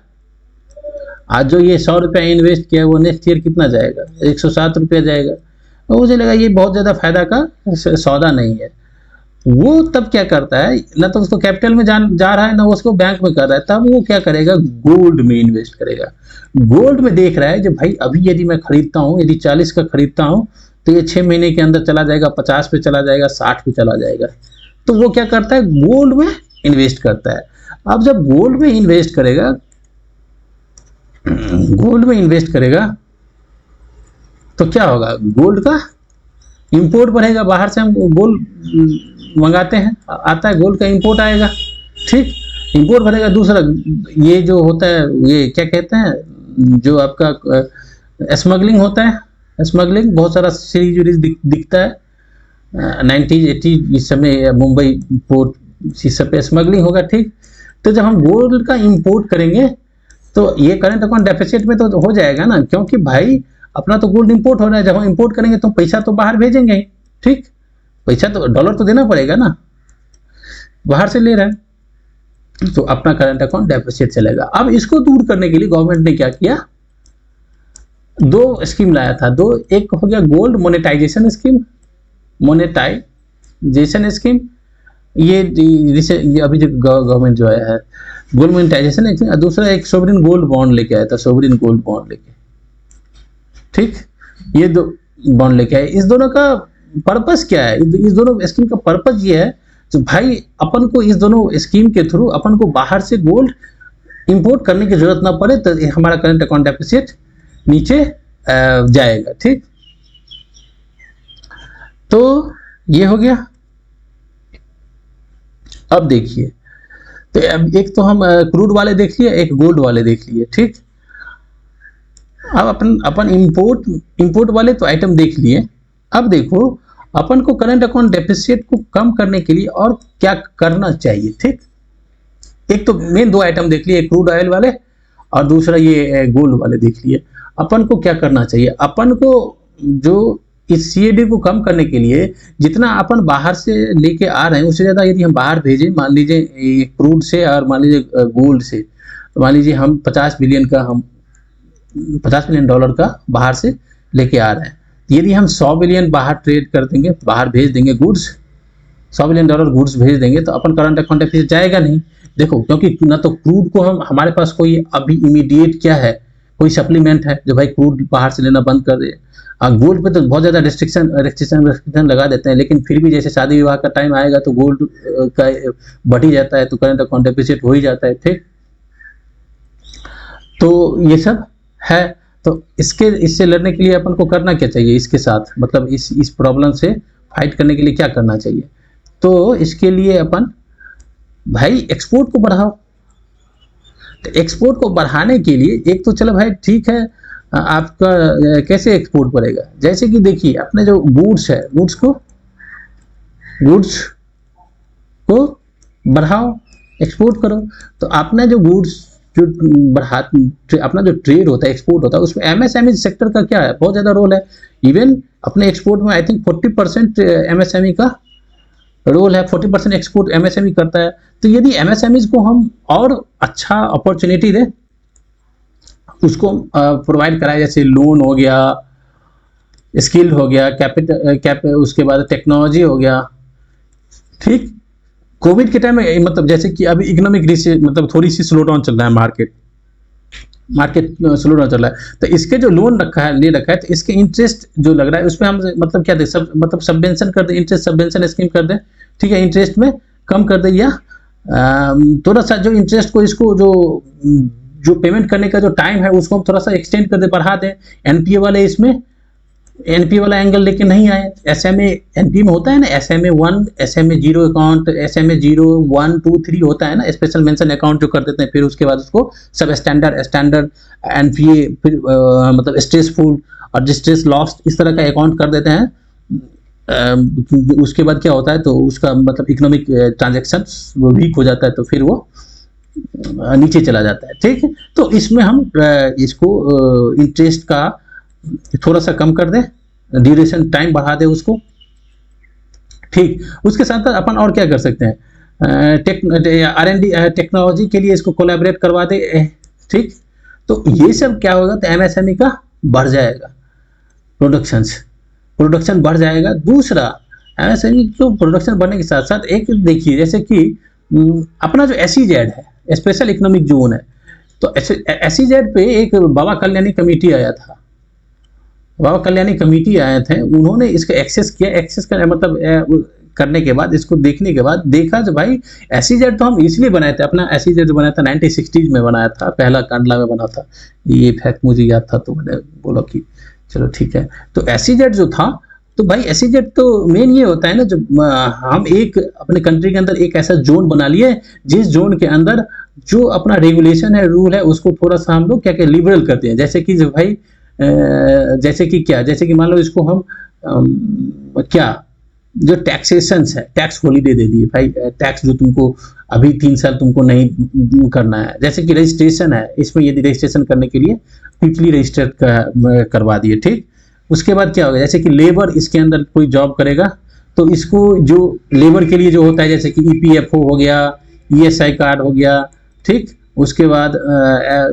आज जो ये 100 रुपया इन्वेस्ट किया वो नेक्स्ट ईयर कितना जाएगा, 107 रुपया जाएगा। तो मुझे लगा ये बहुत ज़्यादा फायदा का सौदा नहीं है। वो तब क्या करता है, ना तो उसको कैपिटल में जा रहा है, ना उसको बैंक में कर रहा है, तब वो क्या करेगा, गोल्ड में इन्वेस्ट करेगा। गोल्ड में देख रहा है जो भाई अभी यदि मैं खरीदता हूँ, यदि 40 का खरीदता हूँ तो ये 6 महीने के अंदर चला जाएगा, 50 पे चला जाएगा, 60 पे चला जाएगा। तो वो क्या करता है, गोल्ड में इन्वेस्ट करता है। अब जब गोल्ड में इन्वेस्ट करेगा तो क्या होगा, गोल्ड का इंपोर्ट बढ़ेगा, बाहर से हम गोल्ड मंगाते हैं, आता है गोल्ड का इंपोर्ट आएगा। ठीक, इंपोर्ट बढ़ेगा। दूसरा ये जो होता है, ये क्या कहते हैं, जो आपका स्मगलिंग होता है, स्मगलिंग बहुत सारा सीरीज दिखता है 90s 80s, इस समय मुंबई पोर्ट इस सब पे स्मगलिंग होगा। ठीक, तो जब हम गोल्ड का इंपोर्ट करेंगे तो ये करंट अकाउंट डेफिसिट में तो हो जाएगा ना, क्योंकि भाई अपना तो गोल्ड इंपोर्ट हो रहा है। जब हम इंपोर्ट करेंगे तो पैसा तो बाहर भेजेंगे ही, ठीक, पैसा तो डॉलर तो देना पड़ेगा ना, बाहर से ले रहे हैं, तो अपना करंट अकाउंट डेफिसिट चलेगा। अब इसको दूर करने के लिए गवर्नमेंट ने क्या किया, 2 स्कीम लाया था। एक हो गया गोल्ड मोनेटाइजेशन स्कीम, ये अभी जो गवर्नमेंट जो आया है, गोल्ड मोनेटाइजेशन एक, दूसरा एक सोवरेन गोल्ड बॉन्ड लेके आया था, सोवरेन गोल्ड बॉन्ड लेके, ठीक, ये दो बॉन्ड लेके आए। इस दोनों का पर्पस क्या है, इस दोनों स्कीम का पर्पस ये है तो भाई अपन को इस दोनों स्कीम के थ्रू अपन को बाहर से गोल्ड इंपोर्ट करने की जरूरत ना पड़े, तो हमारा करंट अकाउंट डेफिसिट नीचे जाएगा, ठीक। तो ये हो गया। अब देखिए, तो अब एक तो हम क्रूड वाले देख लिए, एक गोल्ड वाले देख लिए, ठीक। अब अपन इंपोर्ट वाले तो आइटम देख लिए। अब देखो अपन को करंट अकाउंट डेफिसिट को कम करने के लिए और क्या करना चाहिए, ठीक। एक तो मेन दो आइटम देख लिए, क्रूड ऑयल वाले और दूसरा ये गोल्ड वाले देख लिए। अपन को क्या करना चाहिए, अपन को जो इस सीएडी को कम करने के लिए जितना अपन बाहर से लेके आ रहे हैं उससे ज़्यादा यदि हम बाहर भेजें, मान लीजिए क्रूड से और मान लीजिए गोल्ड से, तो मान लीजिए हम 50 बिलियन का, हम 50 बिलियन डॉलर का बाहर से लेके आ रहे हैं। यदि हम 100 बिलियन बाहर ट्रेड कर देंगे, बाहर भेज देंगे गुड्स, 100 बिलियन डॉलर गुड्स भेज देंगे, तो अपन करंट अकाउंट डेफिसिट जाएगा नहीं। देखो, क्योंकि ना तो क्रूड को हम, हमारे पास कोई अभी इमीडिएट क्या है, कोई सप्लीमेंट है जो भाई क्रूड बाहर से लेना बंद कर दे। गोल्ड पे तो बहुत ज़्यादा रिस्ट्रिक्शन लगा देते हैं, लेकिन फिर भी जैसे शादी विवाह का टाइम आएगा तो गोल्ड का बढ़ ही जाता है, तो करंट अकाउंट डेफिसिट हो ही जाता है, ठीक। तो ये सब है। तो इससे लड़ने के लिए अपन को करना क्या चाहिए, इसके साथ मतलब इस प्रॉब्लम से फाइट करने के लिए क्या करना चाहिए। तो इसके लिए अपन भाई एक्सपोर्ट को बढ़ाओ। तो एक्सपोर्ट को बढ़ाने के लिए एक तो चलो भाई ठीक है, आपका कैसे एक्सपोर्ट बढ़ेगा, जैसे कि देखिए अपने जो गुड्स है, गुड्स को बढ़ाओ, एक्सपोर्ट करो। तो आपने जो गुड्स जो अपना जो ट्रेड होता है, एक्सपोर्ट होता है, उसमें एमएसएमई सेक्टर का क्या है, बहुत ज़्यादा रोल है। इवन अपने एक्सपोर्ट में आई थिंक 40% एमएसएमई का रोल है, 40% एक्सपोर्ट एमएसएमई करता है। तो यदि एमएसएमई को हम और अच्छा अपॉर्चुनिटी दें, उसको प्रोवाइड कराए, जैसे लोन हो गया, स्किल हो गया, उसके बाद टेक्नोलॉजी हो गया, ठीक। कोविड के टाइम में मतलब जैसे कि अभी इकोनॉमिक मतलब थोड़ी सी स्लो डाउन चल रहा है, मार्केट स्लो डाउन चल रहा है, तो इसके जो लोन ले रखा है, तो इसके इंटरेस्ट जो लग रहा है उसमें हम मतलब क्या दे, मतलब सबवेंशन कर दे, इंटरेस्ट सबवेंशन स्कीम कर दे, ठीक है, इंटरेस्ट में कम कर दे, या थोड़ा सा जो इंटरेस्ट को, इसको जो पेमेंट करने का जो टाइम है उसको हम थोड़ा सा एक्सटेंड कर दे, बढ़ा दें। एनपीए वाले इसमें एनपीए वाला एंगल लेके नहीं आए। एसएमए एनपीए में होता है ना, एसएमए 1, एसएमए 0 अकाउंट, एसएमए 0, 1, 2, 3 होता है ना, स्पेशल मेंशन अकाउंट जो कर देते हैं, फिर उसके बाद उसको सब स्टैंडर्ड एनपीए, फिर मतलब स्ट्रेसफुल और डिस्ट्रेस लॉस, इस तरह का अकाउंट कर देते हैं। उसके बाद क्या होता है, तो उसका मतलब इकोनॉमिक ट्रांजेक्शन वो वीक हो जाता है, तो फिर वो नीचे चला जाता है, ठीक है। तो इसमें हम इसको इंटरेस्ट का थोड़ा सा कम कर दे, ड्यूरेशन टाइम बढ़ा दे उसको, ठीक। उसके साथ साथ अपन और क्या कर सकते हैं, R&D टेक्नोलॉजी के लिए इसको कोलैबोरेट करवा दे, ठीक। तो ये सब क्या होगा, तो एमएसएमई का बढ़ जाएगा, प्रोडक्शन बढ़ जाएगा। दूसरा, एमएसएमई को प्रोडक्शन बढ़ने के साथ साथ एक देखिए, जैसे कि अपना जो SEZ है, स्पेशल इकोनॉमिक जोन है, तो SEZ पे एक बाबा कल्याणी कमेटी आया था, बाबा कल्याणी कमेटी आए थे, उन्होंने इसका एक्सेस किया, मतलब करने के बाद, इसको देखने के बाद देखा जो भाई SEZ तो हम इसलिए बनाए थे, अपना SEZ जो बनाया था 1960s में बनाया था, पहला कांडला में बना था, ये फैक्ट मुझे याद था, तो मैंने बोला कि चलो ठीक है। तो SEZ जो था, तो भाई SEZ तो मेन ये होता है ना, जो हम एक अपने कंट्री के अंदर एक ऐसा जोन बना लिए, जिस जोन के अंदर जो अपना रेगुलेशन है, रूल है, उसको थोड़ा सा हम लोग क्या लिबरल करते हैं। जैसे कि जो भाई जैसे कि मान लो इसको हम जो टैक्सेशन है, टैक्स हॉलीडे दे दिए भाई, टैक्स जो तुमको अभी 3 साल तुमको नहीं करना है। जैसे कि रजिस्ट्रेशन है, इसमें यदि रजिस्ट्रेशन करने के लिए क्विकली रजिस्टर करवा दिए, ठीक। उसके बाद क्या होगा, जैसे कि लेबर, इसके अंदर कोई जॉब करेगा तो इसको जो लेबर के लिए जो होता है, जैसे कि EPFO हो गया, ESI कार्ड हो गया, ठीक। उसके बाद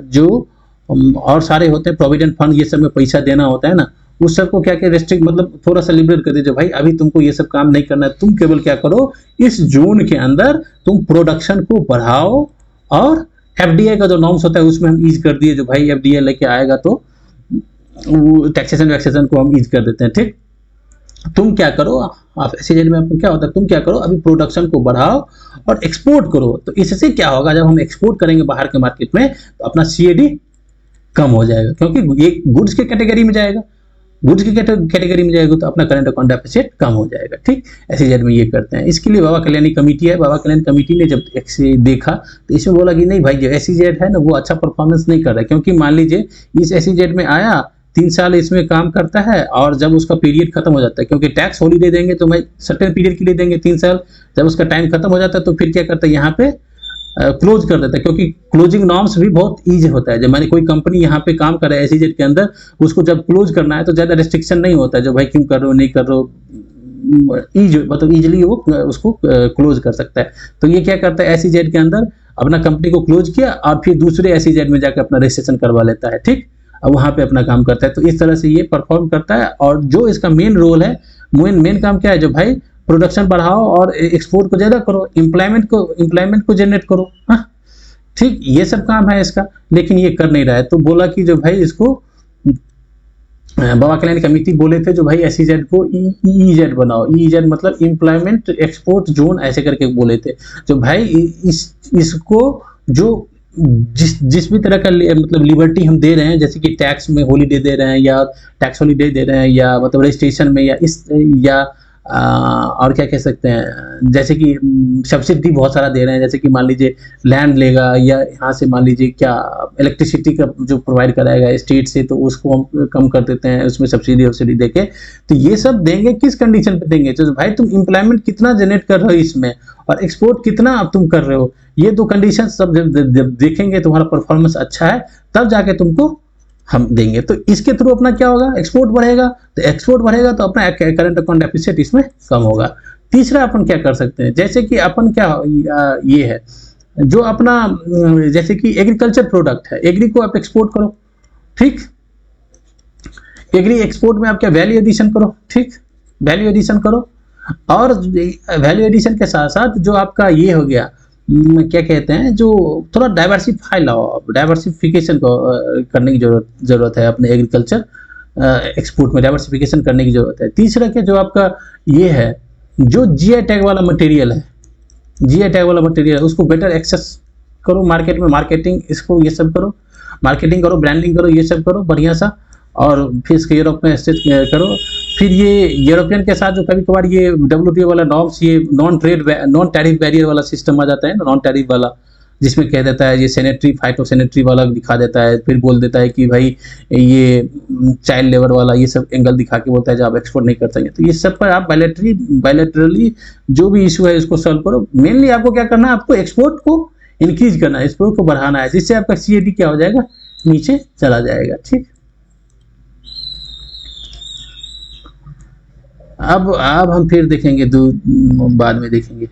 जो और सारे होते हैं, प्रोविडेंट फंड, ये सब में पैसा देना होता है ना, उस सबको क्या रेस्ट्रिक्ट, मतलब थोड़ा सा लिबरल कर दीजिए, भाई अभी तुमको ये सब काम नहीं करना है, तुम केवल क्या करो, इस जोन के अंदर तुम प्रोडक्शन को बढ़ाओ और एफडीआई का जो नॉर्म्स होता है उसमें हम ईज कर दिए, जो भाई एफडीआई लेके आएगा तो वो टैक्सेशन वैक्सेशन को हम ईज कर देते हैं। ठीक, तुम क्या करो, आप एसईजेड में क्या होता है, तुम क्या करो अभी प्रोडक्शन को बढ़ाओ और एक्सपोर्ट करो। तो इससे क्या होगा, जब हम एक्सपोर्ट करेंगे बाहर के मार्केट में तो अपना सीएडी कम हो जाएगा, क्योंकि ये गुड्स के कैटेगरी में जाएगा, गुड्स की कैटेगरी में जाएगा तो अपना करंट अकाउंट डेफिसिट कम हो जाएगा। ठीक, एसईजेड में ये करते हैं। इसके लिए बाबा कल्याणी कमेटी है, बाबा कल्याणी कमेटी ने जब देखा तो इसमें बोला कि नहीं भाई, जो एसईजेड है ना वो अच्छा परफॉर्मेंस नहीं कर रहा है, क्योंकि मान लीजिए इस एसईजेड में आया 3 साल इसमें काम करता है और जब उसका पीरियड खत्म हो जाता है, क्योंकि टैक्स हॉलीडे देंगे तो मैं सर्टेन पीरियड के लिए देंगे 3 साल, जब उसका टाइम खत्म हो जाता है तो फिर क्या करता है यहाँ पे क्लोज कर देता है, क्योंकि क्लोजिंग नॉर्म्स भी बहुत ईजी होता है। जब मैंने कोई कंपनी यहाँ पे काम कर रहा है एसईजेड के अंदर, उसको जब क्लोज करना है तो ज़्यादा रिस्ट्रिक्शन नहीं होता है, जो भाई क्यों कर रहे हो नहीं कर रहे हो, मतलब ईजिली वो उसको क्लोज कर सकता है। तो ये क्या करता है एसईजेड के अंदर अपना कंपनी को क्लोज किया और फिर दूसरे एसईजेड में जाकर अपना रजिस्ट्रेशन करवा लेता है। ठीक, अब वहाँ पे अपना काम करता है। तो इस तरह से ये परफॉर्म करता है। और जो इसका मेन रोल है, मेन काम क्या है, जो भाई प्रोडक्शन बढ़ाओ और एक्सपोर्ट को ज़्यादा करो, एम्प्लॉयमेंट को जनरेट करो। हाँ ठीक, ये सब काम है इसका, लेकिन ये कर नहीं रहा है। तो बोला कि जो भाई इसको बाबा कल्याणी कमेटी बोले थे जो भाई एसईजेड को ईजेड बनाओ, ईजेड मतलब एम्प्लॉयमेंट एक्सपोर्ट जोन ऐसे करके बोले थे। जो भाई इसको जो जिस भी तरह का मतलब लिबर्टी हम दे रहे हैं, जैसे कि टैक्स में हॉलीडे दे रहे हैं या टैक्स हॉलीडे दे रहे हैं या मतलब रजिस्ट्रेशन में या और क्या कह सकते हैं, जैसे कि सब्सिडी बहुत सारा दे रहे हैं, जैसे कि मान लीजिए लैंड लेगा या यहाँ से मान लीजिए क्या इलेक्ट्रिसिटी का जो प्रोवाइड कराएगा स्टेट से, तो उसको हम कम कर देते हैं उसमें सब्सिडी देके। तो ये सब देंगे किस कंडीशन पे देंगे, तो भाई तुम एम्प्लॉयमेंट कितना जनरेट कर रहे हो इसमें और एक्सपोर्ट कितना अब तुम कर रहे हो, ये दो कंडीशन सब जब देखेंगे तुम्हारा परफॉर्मेंस अच्छा है तब जाके तुमको हम देंगे। तो इसके थ्रू अपना क्या होगा, एक्सपोर्ट बढ़ेगा, तो एक्सपोर्ट बढ़ेगा तो अपना करंट अकाउंट डेफिसिट इसमें कम होगा। तीसरा अपन क्या कर सकते हैं, जैसे कि अपन क्या ये है जो अपना जैसे कि एग्रीकल्चर प्रोडक्ट है, एग्री को आप एक्सपोर्ट करो। ठीक, एग्री एक्सपोर्ट में आप क्या वैल्यू एडिशन करो। ठीक, वैल्यू एडिशन करो और वैल्यू एडिशन के साथ साथ जो आपका ये हो गया क्या कहते हैं, जो थोड़ा डाइवर्सिफाई लाओ, डाइवर्सिफिकेशन को करने की जरूरत है अपने एग्रीकल्चर एक्सपोर्ट में, डाइवर्सिफिकेशन करने की जरूरत है। तीसरा क्या, जो आपका ये है जो जीआई टैग वाला मटेरियल है, जीआई टैग वाला मटेरियल है उसको बेटर एक्सेस करो मार्केट में, मार्केटिंग इसको ये सब करो, मार्केटिंग करो, ब्रांडिंग करो, ये सब करो बढ़िया सा, और फिर इसके यूरोप में स्थित करो। फिर ये यूरोपियन के साथ जो कभी कभार ये डब्ल्यूटीओ वाला नॉर्म्स, ये नॉन टैरिफ बैरियर वाला सिस्टम आ जाता है ना, नॉन टैरिफ वाला, जिसमें कह देता है ये सैनिटरी फाइटो सैनिटरी वाला दिखा देता है, फिर बोल देता है कि भाई ये चाइल्ड लेबर वाला, ये सब एंगल दिखा के बोलता है जो आप एक्सपोर्ट नहीं कर सकेंगे। तो ये सब पर आप बायलैटरली जो भी इशू है इसको सॉल्व करो। मेनली आपको क्या करना है, आपको एक्सपोर्ट को इंक्रीज करना है, एक्सपोर्ट को बढ़ाना है, जिससे आपका सीएडी क्या हो जाएगा, नीचे चला जाएगा। ठीक, अब हम फिर देखेंगे, बाद में देखेंगे।